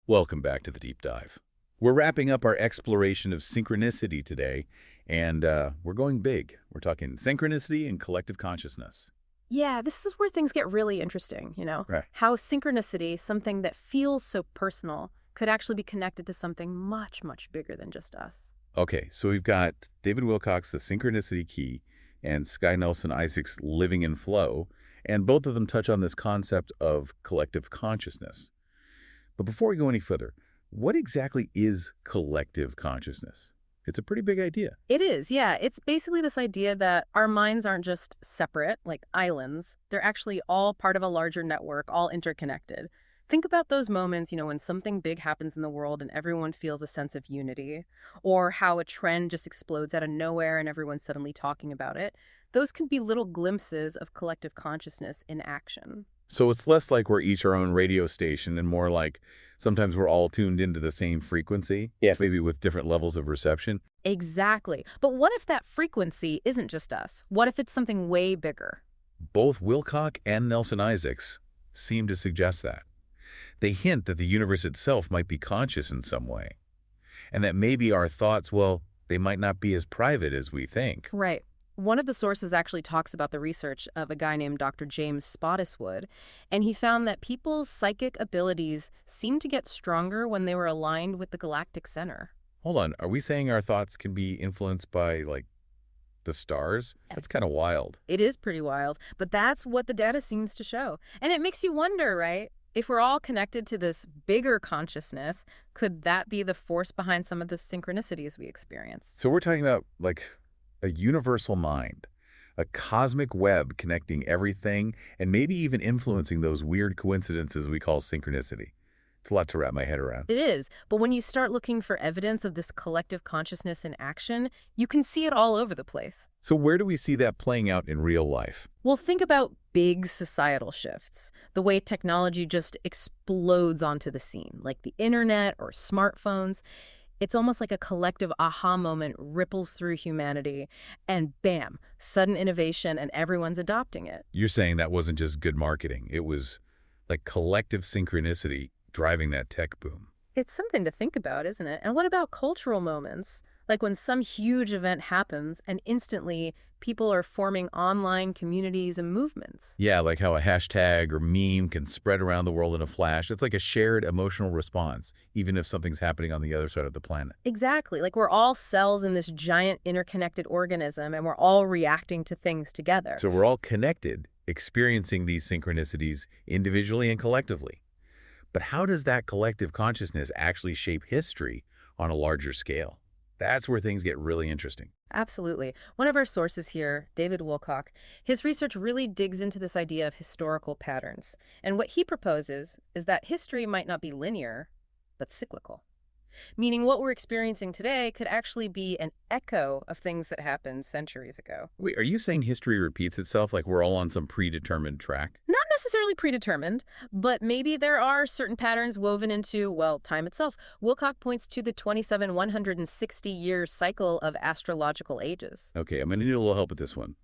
Welcome back to the Deep Dive. We're wrapping up our exploration of synchronicity today, and we're going big. We're talking synchronicity and collective consciousness. Yeah, this is where things get really interesting, Right. How synchronicity, something that feels so personal, could actually be connected to something much, much bigger than just us. Okay, so we've got David Wilcock's The Synchronicity Key and Sky Nelson Isaac's Living in Flow, and both of them touch on this concept of collective consciousness. But before we go any further, what exactly is collective consciousness? It's a pretty big idea. It is, yeah. It's basically this idea that our minds aren't just separate, like islands. They're actually all part of a larger network, all interconnected. Think about those moments, when something big happens in the world and everyone feels a sense of unity, or how a trend just explodes out of nowhere and everyone's suddenly talking about it. Those can be little glimpses of collective consciousness in action. So it's less like we're each our own radio station and more like sometimes we're all tuned into the same frequency, Yes. maybe with different levels of reception. Exactly. But what if that frequency isn't just us? What if it's something way bigger? Both Wilcock and Nelson Isaacs seem to suggest that. They hint that the universe itself might be conscious in some way, and that maybe our thoughts, well, they might not be as private as we think. Right. One of the sources actually talks about the research of a guy named Dr. James Spottiswoode, and he found that people's psychic abilities seemed to get stronger when they were aligned with the galactic center. Hold on, are we saying our thoughts can be influenced by, like, the stars? That's kind of wild. It is pretty wild, but that's what the data seems to show. And it makes you wonder, right? If we're all connected to this bigger consciousness, could that be the force behind some of the synchronicities we experience? So we're talking about, like, a universal mind, a cosmic web connecting everything and maybe even influencing those weird coincidences we call synchronicity. It's a lot to wrap my head around. It is, but when you start looking for evidence of this collective consciousness in action, you can see it all over the place. So where do we see that playing out in real life? Well, think about big societal shifts, the way technology just explodes onto the scene, like the internet or smartphones. It's almost like a collective aha moment ripples through humanity, and bam, sudden innovation, and everyone's adopting it. You're saying that wasn't just good marketing. It was like collective synchronicity driving that tech boom. It's something to think about, isn't it? And what about cultural moments? Like when some huge event happens and instantly people are forming online communities and movements. Yeah, like how a hashtag or meme can spread around the world in a flash. It's like a shared emotional response, even if something's happening on the other side of the planet. Exactly. Like we're all cells in this giant interconnected organism and we're all reacting to things together. So we're all connected, experiencing these synchronicities individually and collectively. But how does that collective consciousness actually shape history on a larger scale? That's where things get really interesting. Absolutely. One of our sources here, David Wilcock, his research really digs into this idea of historical patterns. And what he proposes is that history might not be linear, but cyclical. Meaning what we're experiencing today could actually be an echo of things that happened centuries ago. Wait, are you saying history repeats itself like we're all on some predetermined track? Not necessarily predetermined, but maybe there are certain patterns woven into, well, time itself. Wilcock points to the 160-year cycle of astrological ages. Okay, I'm going to need a little help with this one.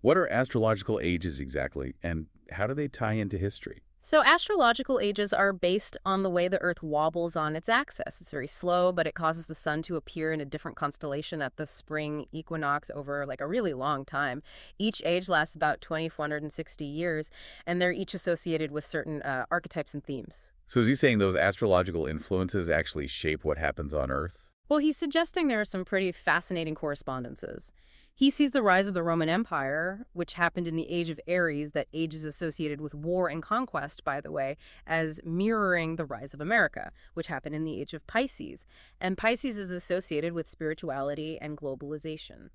What are astrological ages exactly, and how do they tie into history? So astrological ages are based on the way the Earth wobbles on its axis. It's very slow, but it causes the sun to appear in a different constellation at the spring equinox over like a really long time. Each age lasts about 2,460 years, and they're each associated with certain archetypes and themes. So is he saying those astrological influences actually shape what happens on Earth? Well, he's suggesting there are some pretty fascinating correspondences. He sees the rise of the Roman Empire, which happened in the Age of Aries, that age is associated with war and conquest, by the way, as mirroring the rise of America, which happened in the Age of Pisces. And Pisces is associated with spirituality and globalization.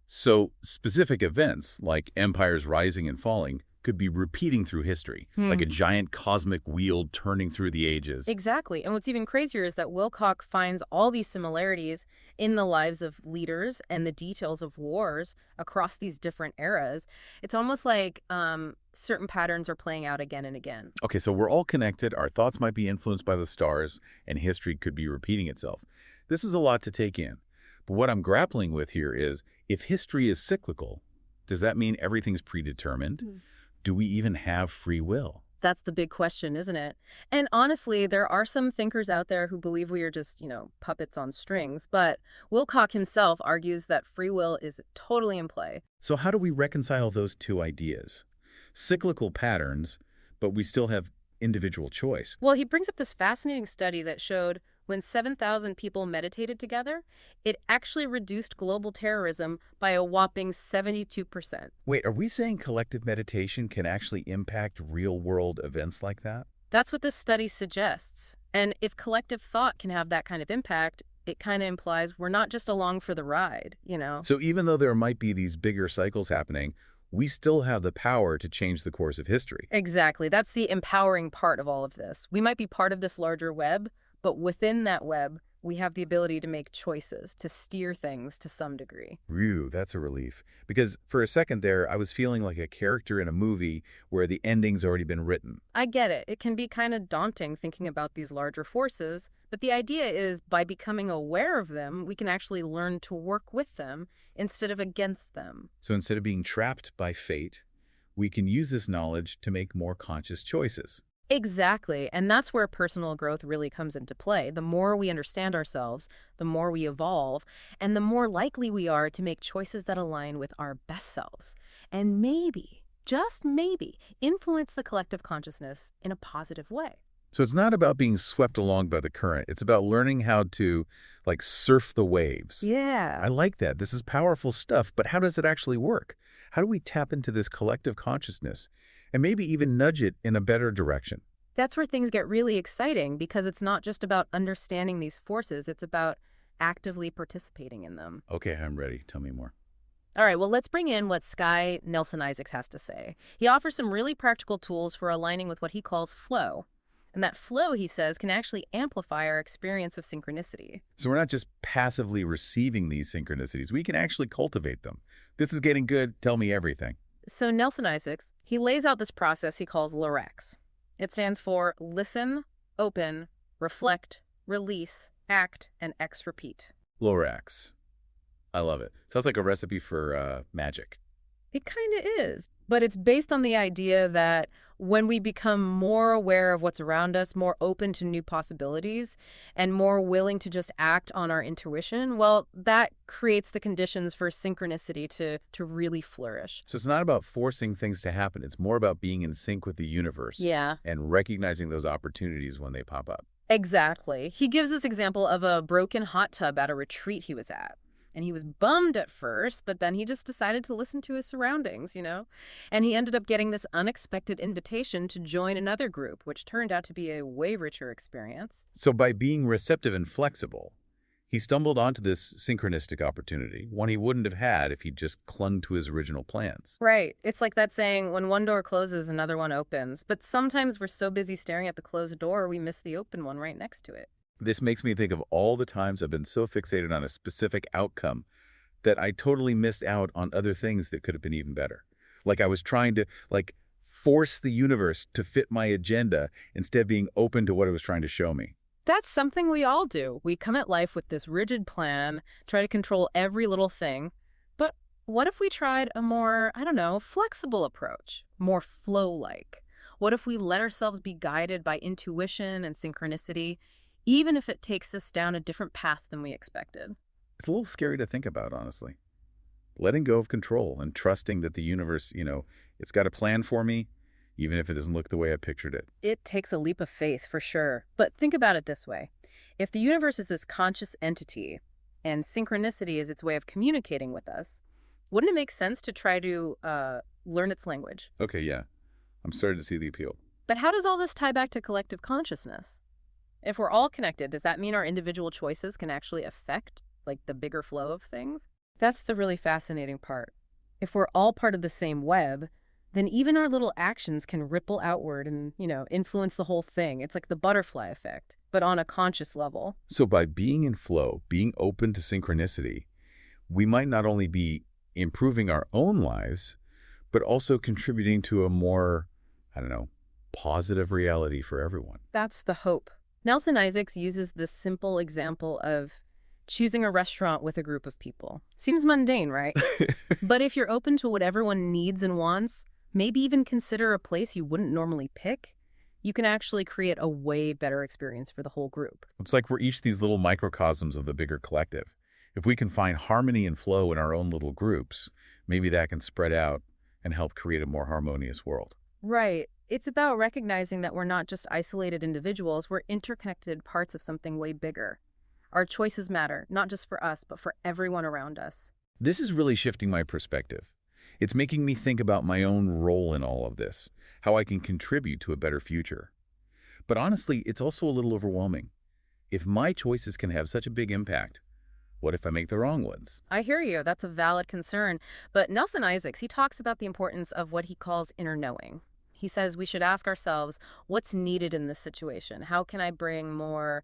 So specific events, like empires rising and falling, could be repeating through history, like a giant cosmic wheel turning through the ages. Exactly. And what's even crazier is that Wilcock finds all these similarities in the lives of leaders and the details of wars across these different eras. It's almost like certain patterns are playing out again and again. Okay, so we're all connected, our thoughts might be influenced by the stars, and history could be repeating itself. This is a lot to take in. But what I'm grappling with here is, if history is cyclical, does that mean everything's predetermined? Do we even have free will? That's the big question, isn't it? And honestly, there are some thinkers out there who believe we are just, puppets on strings, but Wilcock himself argues that free will is totally in play. So how do we reconcile those two ideas? Cyclical patterns, but we still have individual choice. Well, he brings up this fascinating study that showed when 7,000 people meditated together, it actually reduced global terrorism by a whopping 72%. Wait, are we saying collective meditation can actually impact real-world events like that? That's what this study suggests. And if collective thought can have that kind of impact, it kind of implies we're not just along for the ride. So even though there might be these bigger cycles happening, we still have the power to change the course of history. Exactly. That's the empowering part of all of this. We might be part of this larger web, but within that web, we have the ability to make choices, to steer things to some degree. Phew, that's a relief. Because for a second there, I was feeling like a character in a movie where the ending's already been written. I get it. It can be kind of daunting thinking about these larger forces, but the idea is by becoming aware of them, we can actually learn to work with them instead of against them. So instead of being trapped by fate, we can use this knowledge to make more conscious choices. Exactly. And that's where personal growth really comes into play. The more we understand ourselves, the more we evolve, and the more likely we are to make choices that align with our best selves. And maybe, just maybe, influence the collective consciousness in a positive way. So it's not about being swept along by the current. It's about learning how to, like, surf the waves. Yeah. I like that. This is powerful stuff, but how does it actually work? How do we tap into this collective consciousness and maybe even nudge it in a better direction? That's where things get really exciting because it's not just about understanding these forces, it's about actively participating in them. Okay, I'm ready. Tell me more. All right, well, let's bring in what Sky Nelson Isaacs has to say. He offers some really practical tools for aligning with what he calls flow. And that flow, he says, can actually amplify our experience of synchronicity. So we're not just passively receiving these synchronicities. We can actually cultivate them. This is getting good. Tell me everything. So Nelson Isaacs, he lays out this process he calls LORAX. It stands for listen, open, reflect, release, act, and X repeat. Lorax. I love it. Sounds like a recipe for magic. It kind of is. But it's based on the idea that when we become more aware of what's around us, more open to new possibilities, and more willing to just act on our intuition, well, that creates the conditions for synchronicity to really flourish. So it's not about forcing things to happen. It's more about being in sync with the universe Yeah, and recognizing those opportunities when they pop up. exactly. He gives this example of a broken hot tub at a retreat he was at. And he was bummed at first, but then he just decided to listen to his surroundings. And he ended up getting this unexpected invitation to join another group, which turned out to be a way richer experience. So by being receptive and flexible, he stumbled onto this synchronistic opportunity, one he wouldn't have had if he'd just clung to his original plans. Right. It's like that saying, when one door closes, another one opens. But sometimes we're so busy staring at the closed door, we miss the open one right next to it. This makes me think of all the times I've been so fixated on a specific outcome that I totally missed out on other things that could have been even better. Like I was trying to, force the universe to fit my agenda instead of being open to what it was trying to show me. That's something we all do. We come at life with this rigid plan, try to control every little thing. But what if we tried a more, flexible approach, more flow-like? What if we let ourselves be guided by intuition and synchronicity, even if it takes us down a different path than we expected? It's a little scary to think about, honestly. Letting go of control and trusting that the universe, it's got a plan for me, even if it doesn't look the way I pictured it. It takes a leap of faith, for sure. But think about it this way. If the universe is this conscious entity, and synchronicity is its way of communicating with us, wouldn't it make sense to try to learn its language? Okay, yeah. I'm starting to see the appeal. But how does all this tie back to collective consciousness? If we're all connected, does that mean our individual choices can actually affect, the bigger flow of things? That's the really fascinating part. If we're all part of the same web, then even our little actions can ripple outward and, influence the whole thing. It's like the butterfly effect, but on a conscious level. So by being in flow, being open to synchronicity, we might not only be improving our own lives, but also contributing to a more, positive reality for everyone. That's the hope. Nelson Isaacs uses this simple example of choosing a restaurant with a group of people. Seems mundane, right? But if you're open to what everyone needs and wants, maybe even consider a place you wouldn't normally pick, you can actually create a way better experience for the whole group. It's like we're each these little microcosms of the bigger collective. If we can find harmony and flow in our own little groups, maybe that can spread out and help create a more harmonious world. Right. It's about recognizing that we're not just isolated individuals, we're interconnected parts of something way bigger. Our choices matter, not just for us, but for everyone around us. This is really shifting my perspective. It's making me think about my own role in all of this, how I can contribute to a better future. But honestly, it's also a little overwhelming. If my choices can have such a big impact, what if I make the wrong ones? I hear you. That's a valid concern. But Nelson Isaacs, he talks about the importance of what he calls inner knowing. He says we should ask ourselves, what's needed in this situation? How can I bring more,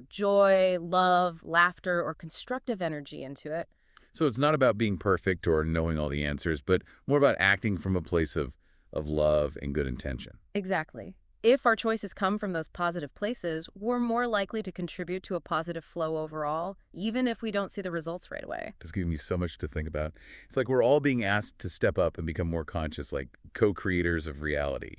joy, love, laughter, or constructive energy into it? So it's not about being perfect or knowing all the answers, but more about acting from a place of love and good intention. Exactly. If our choices come from those positive places, we're more likely to contribute to a positive flow overall, even if we don't see the results right away. This gives me so much to think about. It's like we're all being asked to step up and become more conscious, like co-creators of reality,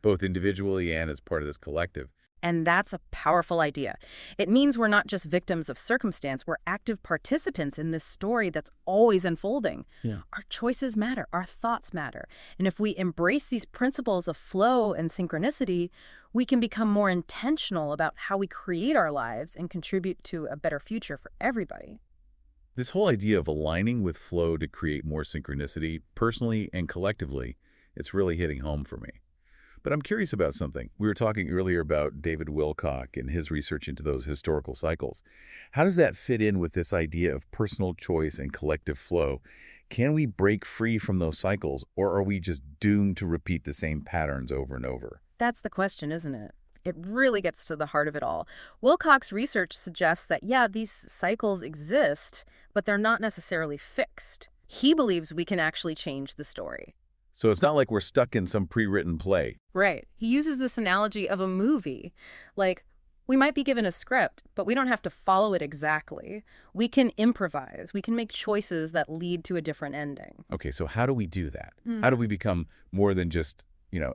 both individually and as part of this collective. And that's a powerful idea. It means we're not just victims of circumstance, we're active participants in this story that's always unfolding. Yeah. Our choices matter, our thoughts matter. And if we embrace these principles of flow and synchronicity, we can become more intentional about how we create our lives and contribute to a better future for everybody. This whole idea of aligning with flow to create more synchronicity, personally and collectively, it's really hitting home for me. But I'm curious about something. We were talking earlier about David Wilcock and his research into those historical cycles. How does that fit in with this idea of personal choice and collective flow? Can we break free from those cycles, or are we just doomed to repeat the same patterns over and over? That's the question, isn't it? It really gets to the heart of it all. Wilcock's research suggests that, yeah, these cycles exist, but they're not necessarily fixed. He believes we can actually change the story. So it's not like we're stuck in some pre-written play. Right. He uses this analogy of a movie. Like, we might be given a script, but we don't have to follow it exactly. We can improvise. We can make choices that lead to a different ending. Okay, so how do we do that? How do we become more than just,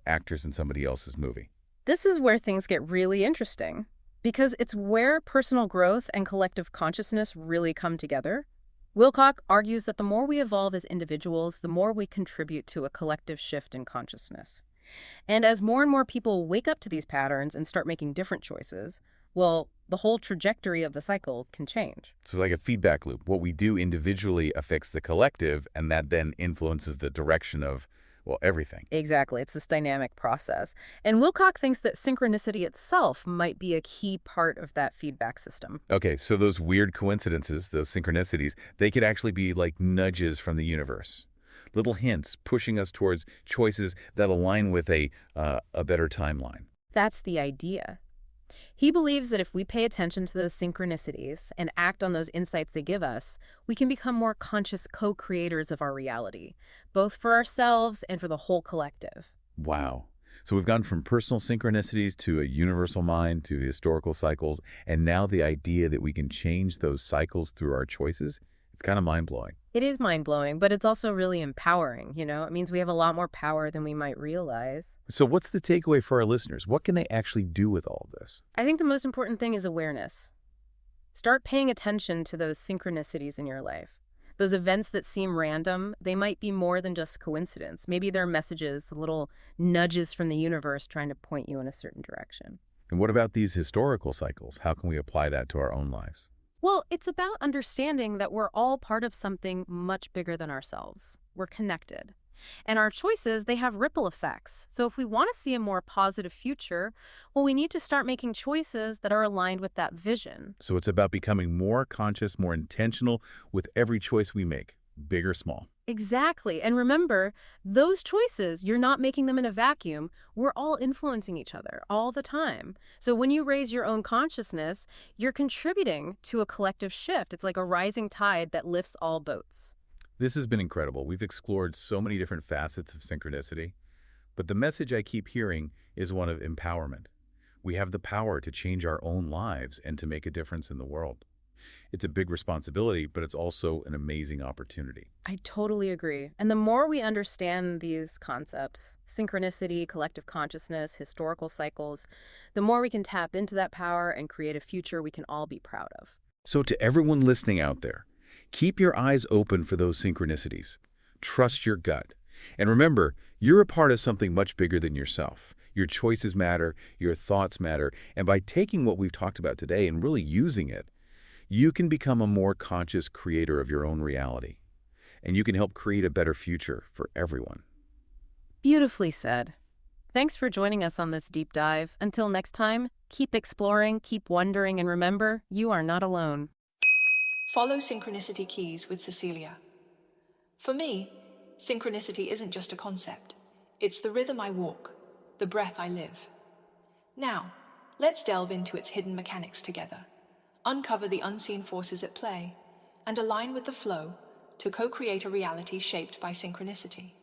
actors in somebody else's movie? This is where things get really interesting, because it's where personal growth and collective consciousness really come together. Wilcock argues that the more we evolve as individuals, the more we contribute to a collective shift in consciousness. And as more and more people wake up to these patterns and start making different choices, well, the whole trajectory of the cycle can change. So it's like a feedback loop. What we do individually affects the collective, and that then influences the direction of, everything. Exactly. It's this dynamic process. And Wilcock thinks that synchronicity itself might be a key part of that feedback system. Okay, so those weird coincidences, those synchronicities, they could actually be like nudges from the universe. Little hints pushing us towards choices that align with a better timeline. That's the idea. He believes that if we pay attention to those synchronicities and act on those insights they give us, we can become more conscious co-creators of our reality, both for ourselves and for the whole collective. Wow. So we've gone from personal synchronicities to a universal mind to historical cycles, and now the idea that we can change those cycles through our choices, it's kind of mind-blowing. It is mind-blowing, but it's also really empowering, It means we have a lot more power than we might realize. So what's the takeaway for our listeners? What can they actually do with all of this? I think the most important thing is awareness. Start paying attention to those synchronicities in your life. Those events that seem random, they might be more than just coincidence. Maybe they're messages, little nudges from the universe trying to point you in a certain direction. And what about these historical cycles? How can we apply that to our own lives? Well, it's about understanding that we're all part of something much bigger than ourselves. We're connected. And our choices, they have ripple effects. So if we want to see a more positive future, well, we need to start making choices that are aligned with that vision. So it's about becoming more conscious, more intentional with every choice we make, big or small. Exactly. And remember, those choices, you're not making them in a vacuum. We're all influencing each other all the time. So when you raise your own consciousness, you're contributing to a collective shift. It's like a rising tide that lifts all boats. This has been incredible. We've explored so many different facets of synchronicity, but the message I keep hearing is one of empowerment. We have the power to change our own lives and to make a difference in the world. It's a big responsibility, but it's also an amazing opportunity. I totally agree. And the more we understand these concepts, synchronicity, collective consciousness, historical cycles, the more we can tap into that power and create a future we can all be proud of. So to everyone listening out there, keep your eyes open for those synchronicities. Trust your gut. And remember, you're a part of something much bigger than yourself. Your choices matter, your thoughts matter, and by taking what we've talked about today and really using it, you can become a more conscious creator of your own reality. And you can help create a better future for everyone. Beautifully said. Thanks for joining us on this deep dive. Until next time, keep exploring, keep wondering, and remember, you are not alone. Follow Synchronicity Keys with Cecilia. For me, synchronicity isn't just a concept. It's the rhythm I walk, the breath I live. Now, let's delve into its hidden mechanics together, uncover the unseen forces at play, and align with the flow to co-create a reality shaped by synchronicity.